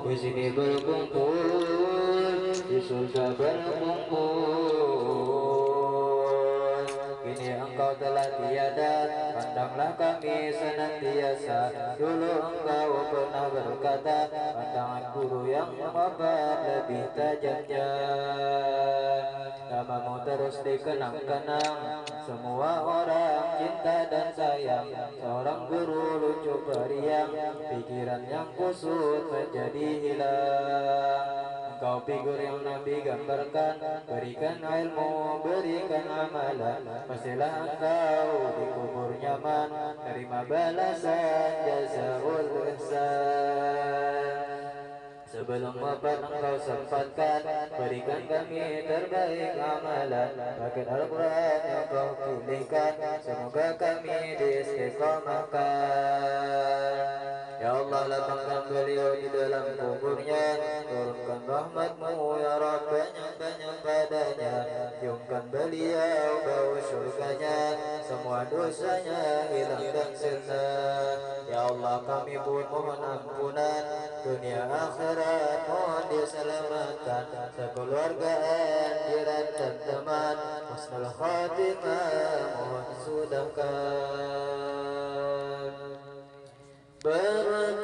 di sini berkumpul, di surga berkumpul. Kini engkau telah tiada, pandanglah kami senantiasa. Dulu engkau pernah berkata, pandangan guru yang wafat lebih tajamnya. Namamu terus dikenang-kenang, semua orang cinta dan sayang. Seorang guru lucu periang, pikiran yang kusut menjadi hilang. Engkau figur yang Nabi gambarkan, berikan ilmu, berikan amalan. Pastilah engkau dikubur nyaman, terima balasan jazaul ihsan. Sebelum wafat engkau sempatkan, berikan kami terbaik amalan. Bagian Al-Quran yang kau pilihkan, semoga kami diistiqomahkan. Ya Allah, lapangkan beliau di dalam kuburnya, turunkan rahmatmu ya Rabb banyak-banyak padanya. Ciumkan beliau bau surganya, semua dosanya hilang dan sirna. Ya Allah, kami pun mohon ampunan, dunia akhirat mohon diselamatkan, sekeluargaan, jiran dan teman, husnul khatimah mohon sudahkan. Barakah